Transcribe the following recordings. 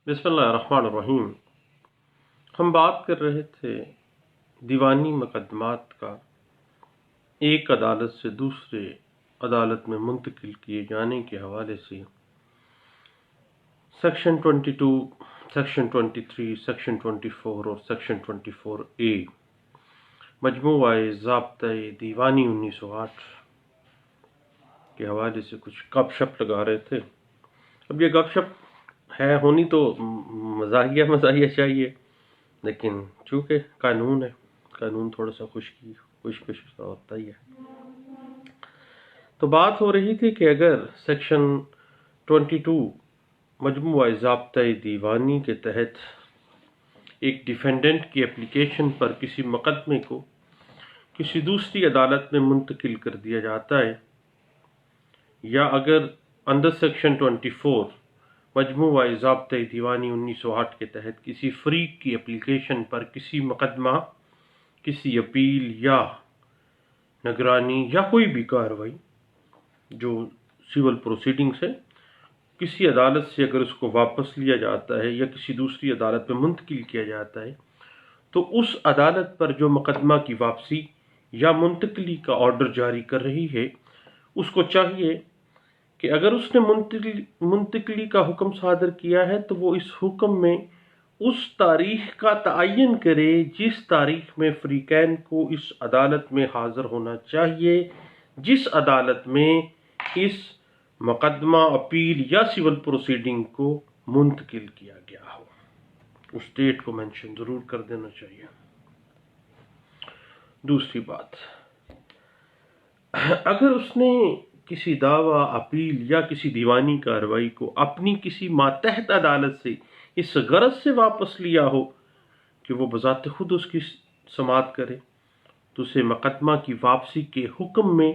بسم اللہ الرحمن الرحیم۔ ہم بات کر رہے تھے دیوانی مقدمات کا ایک عدالت سے دوسرے عدالت میں منتقل کیے جانے کے حوالے سے۔ سیکشن 22، سیکشن 23، سیکشن 24 اور سیکشن 24A مجموعہ ضابطۂ دیوانی 1908 کے حوالے سے کچھ گپ شپ لگا رہے تھے۔ اب یہ گپ شپ ہونی تو مزاحیہ چاہیے، لیکن چونکہ قانون ہے، قانون تھوڑا سا خوش ہوتا ہی ہے۔ تو بات ہو رہی تھی کہ اگر سیکشن 22 مجموعہ ضابطۂ دیوانی کے تحت ایک ڈیفینڈنٹ کی اپلیکیشن پر کسی مقدمے کو کسی دوسری عدالت میں منتقل کر دیا جاتا ہے، یا اگر اندر سیکشن 24 مجموعہ ضابطۂ دیوانی 1908 کے تحت کسی فریق کی اپلیکیشن پر کسی مقدمہ، کسی اپیل یا نگرانی یا کوئی بھی کارروائی جو سول پروسیڈنگز ہے، کسی عدالت سے اگر اس کو واپس لیا جاتا ہے یا کسی دوسری عدالت میں منتقل کیا جاتا ہے، تو اس عدالت پر جو مقدمہ کی واپسی یا منتقلی کا آرڈر جاری کر رہی ہے، اس کو چاہیے کہ اگر اس نے منتقلی کا حکم صادر کیا ہے تو وہ اس حکم میں اس تاریخ کا تعین کرے جس تاریخ میں فریقین کو اس عدالت میں حاضر ہونا چاہیے، جس عدالت میں اس مقدمہ، اپیل یا سول پروسیڈنگ کو منتقل کیا گیا ہو۔ اس ڈیٹ کو مینشن ضرور کر دینا چاہیے۔ دوسری بات، اگر اس نے کسی دعویٰ، اپیل یا کسی دیوانی کارروائی کو اپنی کسی ماتحت عدالت سے اس غرض سے واپس لیا ہو کہ وہ بذات خود اس کی سماعت کرے، تو اسے مقدمہ کی واپسی کے حکم میں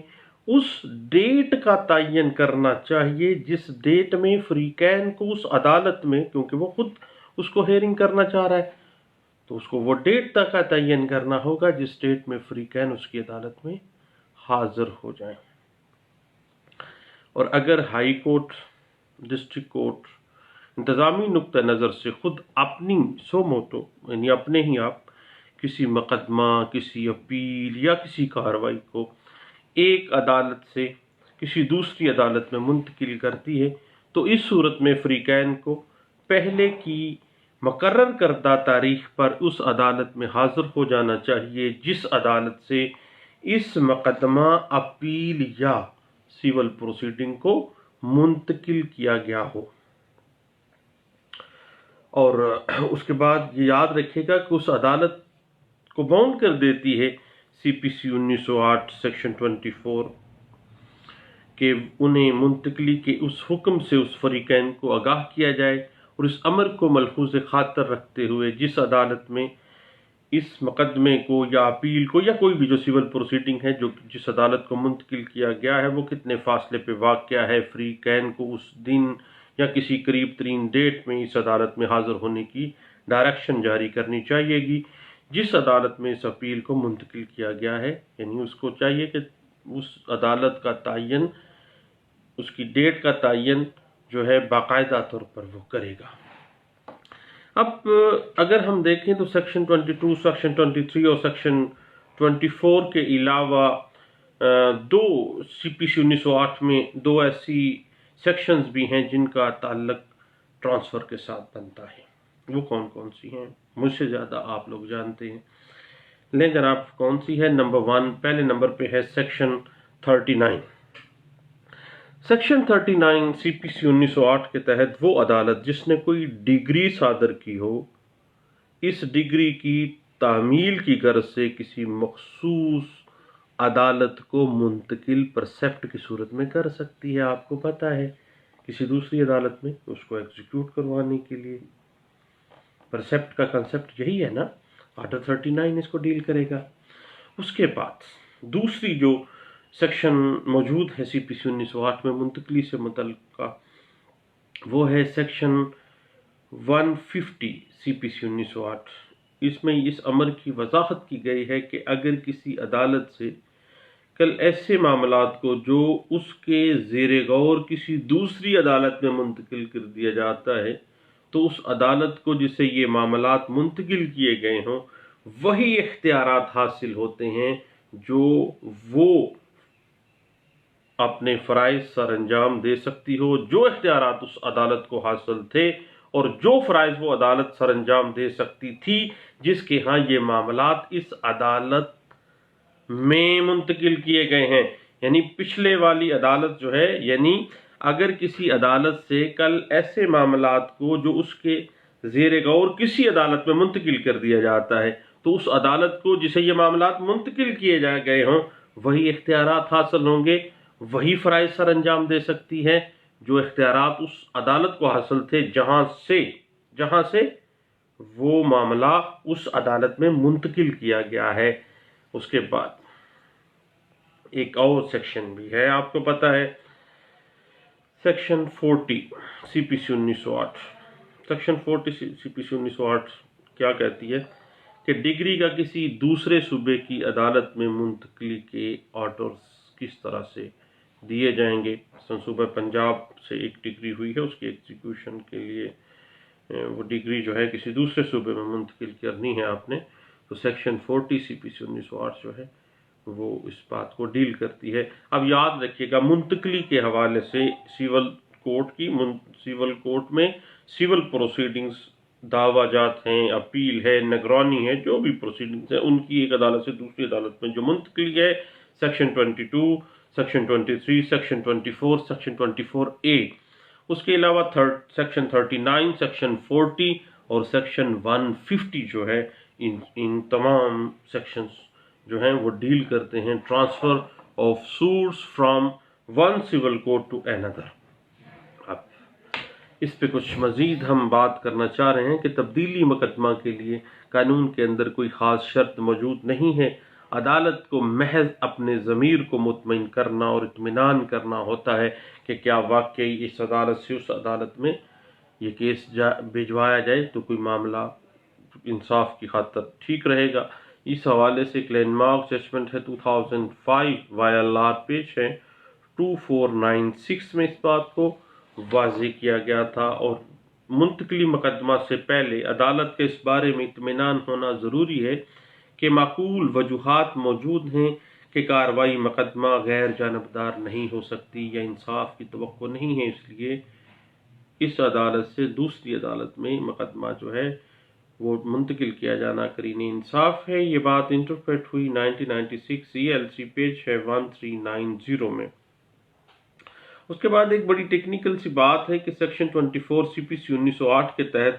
اس ڈیٹ کا تعین کرنا چاہیے جس ڈیٹ میں فریقین کو اس عدالت میں، کیونکہ وہ خود اس کو ہیئرنگ کرنا چاہ رہا ہے، تو اس کو وہ ڈیٹ تک کا تعین کرنا ہوگا جس ڈیٹ میں فریقین اس کی عدالت میں حاضر ہو جائیں۔ اور اگر ہائی کورٹ، ڈسٹرکٹ کورٹ انتظامی نقطہ نظر سے خود اپنی سو موٹو، یعنی اپنے ہی آپ کسی مقدمہ، کسی اپیل یا کسی کارروائی کو ایک عدالت سے کسی دوسری عدالت میں منتقل کرتی ہے، تو اس صورت میں فریقین کو پہلے کی مقرر کردہ تاریخ پر اس عدالت میں حاضر ہو جانا چاہیے جس عدالت سے اس مقدمہ، اپیل یا سول پروسیڈنگ کو منتقل کیا گیا ہو۔ اور اس کے بعد یہ یاد رکھے گا کہ اس عدالت کو باؤنڈ کر دیتی ہے CPC 1908 سیکشن 24 کہ انہیں منتقلی کے اس حکم سے اس فریقین کو آگاہ کیا جائے، اور اس امر کو ملحوظ خاطر رکھتے ہوئے جس عدالت میں اس مقدمے کو یا اپیل کو یا کوئی بھی جو سول پروسیڈنگ ہے جو جس عدالت کو منتقل کیا گیا ہے وہ کتنے فاصلے پہ واقع ہے، فریقین کو اس دن یا کسی قریب ترین ڈیٹ میں اس عدالت میں حاضر ہونے کی ڈائریکشن جاری کرنی چاہیے گی جس عدالت میں اس اپیل کو منتقل کیا گیا ہے، یعنی اس کو چاہیے کہ اس عدالت کا تعین، اس کی ڈیٹ کا تعین جو ہے باقاعدہ طور پر وہ کرے گا۔ اب اگر ہم دیکھیں تو سیکشن 22، سیکشن 23 اور سیکشن 24 کے علاوہ دو CPC 1908 میں دو ایسی سیکشنز بھی ہیں جن کا تعلق ٹرانسفر کے ساتھ بنتا ہے۔ وہ کون کون سی ہیں؟ مجھ سے زیادہ آپ لوگ جانتے ہیں، لیں جناب کون سی ہے؟ نمبر 1 پہلے نمبر پہ ہے سیکشن 39۔ سیکشن 39 CPC 1908 کے تحت وہ عدالت جس نے کوئی ڈگری صادر کی ہو، اس ڈگری کی تعمیل کی غرض سے کسی مخصوص عدالت کو منتقل پرسیپٹ کی صورت میں کر سکتی ہے۔ آپ کو پتہ ہے کسی دوسری عدالت میں اس کو ایگزیکیوٹ کروانے کے لیے پرسیپٹ کا کنسیپٹ یہی ہے نا، آرڈر 39 اس کو ڈیل کرے گا۔ اس کے بعد دوسری جو سیکشن موجود ہے CPC 1908 میں منتقلی سے متعلقہ، وہ ہے سیکشن 150 CPC 1908۔ اس میں اس امر کی وضاحت کی گئی ہے کہ اگر کسی عدالت سے کل ایسے معاملات کو جو اس کے زیر غور کسی دوسری عدالت میں منتقل کر دیا جاتا ہے، تو اس عدالت کو جسے یہ معاملات منتقل کیے گئے ہوں وہی اختیارات حاصل ہوتے ہیں جو وہ اپنے فرائض سر انجام دے سکتی ہو، جو اختیارات اس عدالت کو حاصل تھے اور جو فرائض وہ عدالت سر انجام دے سکتی تھی جس کے ہاں یہ معاملات اس عدالت میں منتقل کیے گئے ہیں۔ یعنی پچھلے والی عدالت جو ہے، یعنی اگر کسی عدالت سے کل ایسے معاملات کو جو اس کے زیر غور کسی عدالت میں منتقل کر دیا جاتا ہے تو اس عدالت کو جسے یہ معاملات منتقل کیے گئے ہوں وہی اختیارات حاصل ہوں گے، وہی فرائض سر انجام دے سکتی ہے جو اختیارات اس عدالت کو حاصل تھے جہاں سے وہ معاملہ اس عدالت میں منتقل کیا گیا ہے۔ اس کے بعد ایک اور سیکشن بھی ہے، آپ کو پتہ ہے، سیکشن 40 سی پی سی 1908۔ سیکشن 40 سی پی سی 1908 کیا کہتی ہے کہ ڈگری کا کسی دوسرے صوبے کی عدالت میں منتقلی کے آرڈرز کس طرح سے دیے جائیں گے۔ صوبہ پنجاب سے ایک ڈگری ہوئی ہے، اس کی ایگزیکیوشن کے لیے وہ ڈگری جو ہے کسی دوسرے صوبے میں منتقل کرنی ہے آپ نے، تو سیکشن 40 سی پی سی 1908 جو ہے وہ اس بات کو ڈیل کرتی ہے۔ اب یاد رکھیے گا منتقلی کے حوالے سے سیول کورٹ میں سیول پروسیڈنگز، دعویٰ جات ہیں، اپیل ہے، نگرانی ہے، جو بھی پروسیڈنگز ہیں ان کی ایک عدالت سے دوسری عدالت میں جو منتقلی ہے، section 22، section 23، section 24، section 24A، اس کے علاوہ سیکشن 39، سیکشن 40 اور سیکشن 150 جو ہے ان تمام سیکشنز جو ہیں وہ ڈیل کرتے ہیں transfer of suits from one civil court to another۔ اب اس پہ کچھ مزید ہم بات کرنا چاہ رہے ہیں کہ تبدیلی مقدمہ کے لیے قانون کے اندر کوئی خاص شرط موجود نہیں ہے، عدالت کو محض اپنے ضمیر کو مطمئن کرنا اور اطمینان کرنا ہوتا ہے کہ کیا واقعی اس عدالت سے اس عدالت میں یہ کیس بھجوایا جائے تو کوئی معاملہ انصاف کی خاطر ٹھیک رہے گا۔ اس حوالے سے ایک لینڈ مارک ججمنٹ ہے 2005 YLR پیش ہے 2496 میں اس بات کو واضح کیا گیا تھا، اور منتقلی مقدمہ سے پہلے عدالت کے اس بارے میں اطمینان ہونا ضروری ہے کہ معقول وجوہات موجود ہیں کہ کارروائی مقدمہ غیر جانبدار نہیں ہو سکتی یا انصاف کی توقع نہیں ہے، اس لیے اس عدالت سے دوسری عدالت میں مقدمہ جو ہے وہ منتقل کیا جانا قرین انصاف ہے۔ یہ بات انٹرپریٹ ہوئی 1996 CLC پیج ہے 1390 میں۔ اس کے بعد ایک بڑی ٹیکنیکل سی بات ہے کہ سیکشن 24 CPC 1908 کے تحت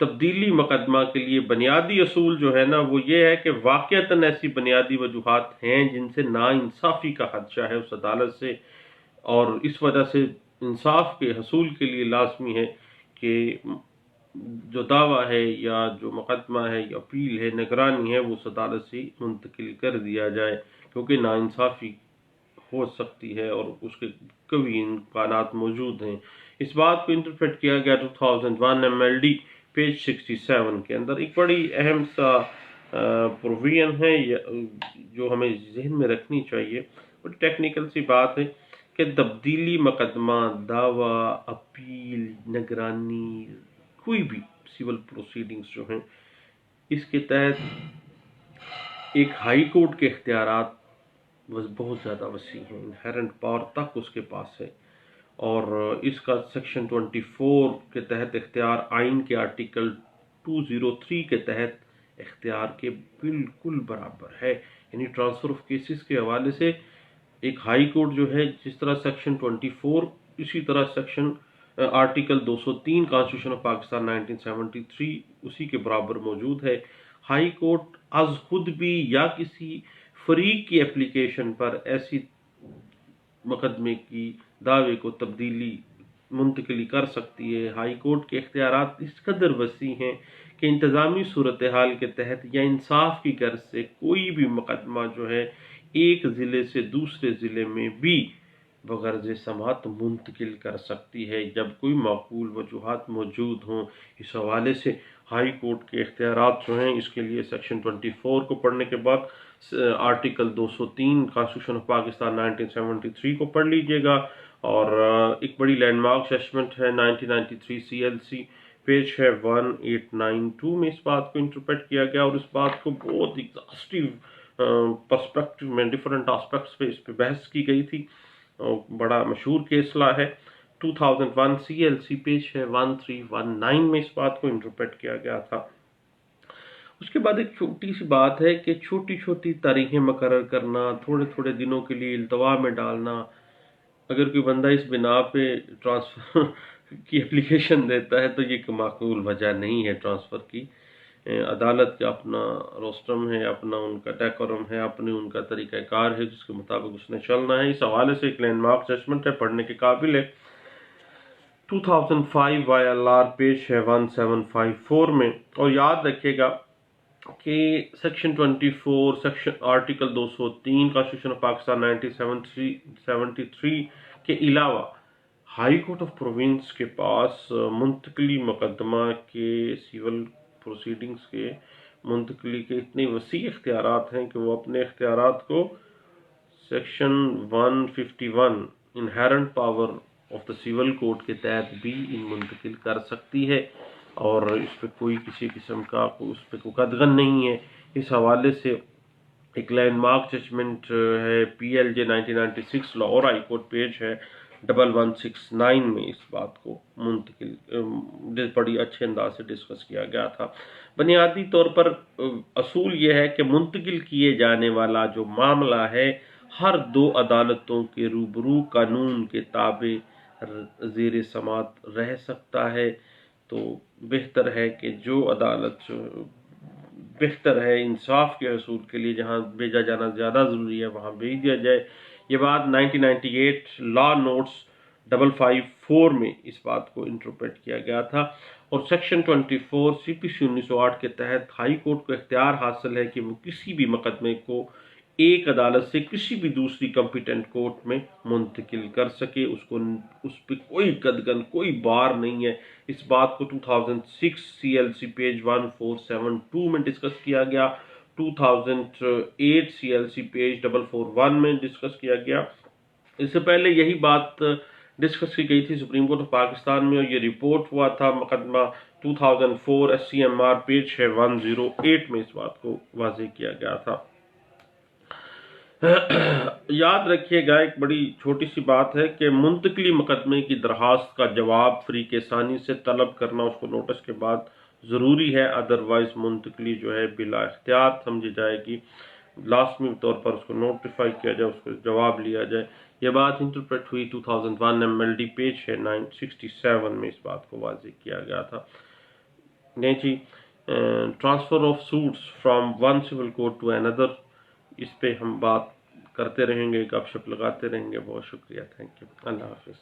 تبدیلی مقدمہ کے لیے بنیادی اصول جو ہے نا وہ یہ ہے کہ واقعتاً ایسی بنیادی وجوہات ہیں جن سے ناانصافی کا خدشہ ہے اس عدالت سے، اور اس وجہ سے انصاف کے حصول کے لیے لازمی ہے کہ جو دعویٰ ہے یا جو مقدمہ ہے یا اپیل ہے، نگرانی ہے، وہ اس عدالت سے منتقل کر دیا جائے، کیونکہ ناانصافی ہو سکتی ہے اور اس کے کئی امکانات موجود ہیں۔ اس بات کو انٹرپریٹ کیا گیا 2001 MLD پیج 67 کے اندر۔ ایک بڑی اہم سا پروویژن ہے جو ہمیں ذہن میں رکھنی چاہیے، بڑی ٹیکنیکل سی بات ہے کہ تبدیلی مقدمہ، دعویٰ، اپیل، نگرانی، کوئی بھی سول پروسیڈنگز جو ہیں اس کے تحت ایک ہائی کورٹ کے اختیارات بہت زیادہ وسیع ہیں، انہیرنٹ پاور تک اس کے پاس ہے، اور اس کا سیکشن 24 کے تحت اختیار آئین کے آرٹیکل 203 کے تحت اختیار کے بالکل برابر ہے۔ یعنی ٹرانسفر آف کیسز کے حوالے سے ایک ہائی کورٹ جو ہے، جس طرح سیکشن 24 اسی طرح section article 203 constitution of Pakistan 1973 اسی کے برابر موجود ہے۔ ہائی کورٹ از خود بھی یا کسی فریق کی اپلیکیشن پر ایسی مقدمے کی دعوے کو تبدیلی منتقلی کر سکتی ہے۔ ہائی کورٹ کے اختیارات اس قدر وسیع ہیں کہ انتظامی صورتحال کے تحت یا انصاف کی غرض سے کوئی بھی مقدمہ جو ہے ایک ضلع سے دوسرے ضلع میں بھی بغرض سماعت منتقل کر سکتی ہے جب کوئی معقول وجوہات موجود ہوں۔ اس حوالے سے ہائی کورٹ کے اختیارات جو ہیں اس کے لیے سیکشن 24 کو پڑھنے کے بعد آرٹیکل 203 کانسٹیٹیوشن آف پاکستان 1973 کو پڑھ لیجئے گا، اور ایک بڑی لینڈ مارک ججمنٹ ہے 1993 CLC پیج ہے 1892 میں اس بات کو انٹرپریٹ کیا گیا، اور اس بات کو بہت ایگزاسٹیو پرسپیکٹو میں ڈفرنٹ آسپیکٹس پہ اس پہ بحث کی گئی تھی، بڑا مشہور کیس لا ہے۔ 2001 CLC پیج ہے 1319 میں اس بات کو انٹرپریٹ کیا گیا تھا۔ اس کے بعد ایک چھوٹی سی بات ہے کہ چھوٹی چھوٹی تاریخیں مقرر کرنا، تھوڑے تھوڑے دنوں کے لیے التوا میں ڈالنا، اگر کوئی بندہ اس بنا پہ ٹرانسفر کی اپلیکیشن دیتا ہے تو یہ ایک معقول وجہ نہیں ہے ٹرانسفر کی۔ عدالت کا اپنا روسٹرم ہے، اپنا ان کا ڈیکورم ہے، اپنے ان کا طریقہ کار ہے جس کے مطابق اس نے چلنا ہے۔ اس حوالے سے ایک لینڈ مارک ججمنٹ ہے، پڑھنے کے قابل ہے۔ 2005 YLR پیج ہے 1754 میں، اور یاد رکھیے گا کہ section 24 section article 203 constitution of Pakistan 1973 کے علاوہ ہائی کورٹ آف پروونس کے پاس منتقلی مقدمہ کے سیول پروسیڈنگز کے منتقلی کے اتنے وسیع اختیارات ہیں کہ وہ اپنے اختیارات کو section 151 inherent power of the civil code کے تحت بھی منتقل کر سکتی ہے، اور اس پہ کوئی کسی قسم کا اس پہ کوئی قدغن نہیں ہے۔ اس حوالے سے ایک لینڈ مارک ججمنٹ ہے PLJ 1996 Lahore high court page ہے 1169 میں اس بات کو منتقل بڑی اچھے انداز سے ڈسکس کیا گیا تھا۔ بنیادی طور پر اصول یہ ہے کہ منتقل کیے جانے والا جو معاملہ ہے ہر دو عدالتوں کے روبرو قانون کے تابع زیر سماعت رہ سکتا ہے، تو بہتر ہے کہ جو عدالت بہتر ہے انصاف کے حصول کے لیے جہاں بھیجا جانا زیادہ ضروری ہے وہاں بھیج دیا جائے۔ یہ بات 1998 لا نوٹس 554 میں اس بات کو انٹرپریٹ کیا گیا تھا، اور سیکشن 24 CPC 1908 کے تحت ہائی کورٹ کو اختیار حاصل ہے کہ وہ کسی بھی مقدمے کو ایک عدالت سے کسی بھی دوسری کمپیٹنٹ کورٹ میں منتقل کر سکے، اس پہ کوئی قدغن کوئی بار نہیں ہے۔ اس بات کو 2006 CLC پیج 1472 میں ڈسکس کیا گیا، 2008 CLC پیج 441 میں ڈسکس کیا گیا۔ اس سے پہلے یہی بات ڈسکس کی گئی تھی سپریم کورٹ آف پاکستان میں، اور یہ رپورٹ ہوا تھا مقدمہ 2004 SCMR پیج 108 میں اس بات کو واضح کیا گیا تھا۔ یاد رکھیے گا ایک بڑی چھوٹی سی بات ہے کہ منتقلی مقدمے کی درخواست کا جواب فریق ثانی سے طلب کرنا اس کو نوٹس کے بعد ضروری ہے، ادروائز منتقلی جو ہے بلا اختیار سمجھی جائے گی، لازمی طور پر اس کو نوٹیفائی کیا جائے، اس کو جواب لیا جائے۔ یہ بات انٹرپریٹ ہوئی 2001 MLD پیج ہے 967 میں اس بات کو واضح کیا گیا تھا۔ نہیں جی، transfer of suits from one civil court to اندر، اس پہ ہم بات کرتے رہیں گے، گپ شپ لگاتے رہیں گے۔ بہت شکریہ، تھینک یو، اللہ حافظ۔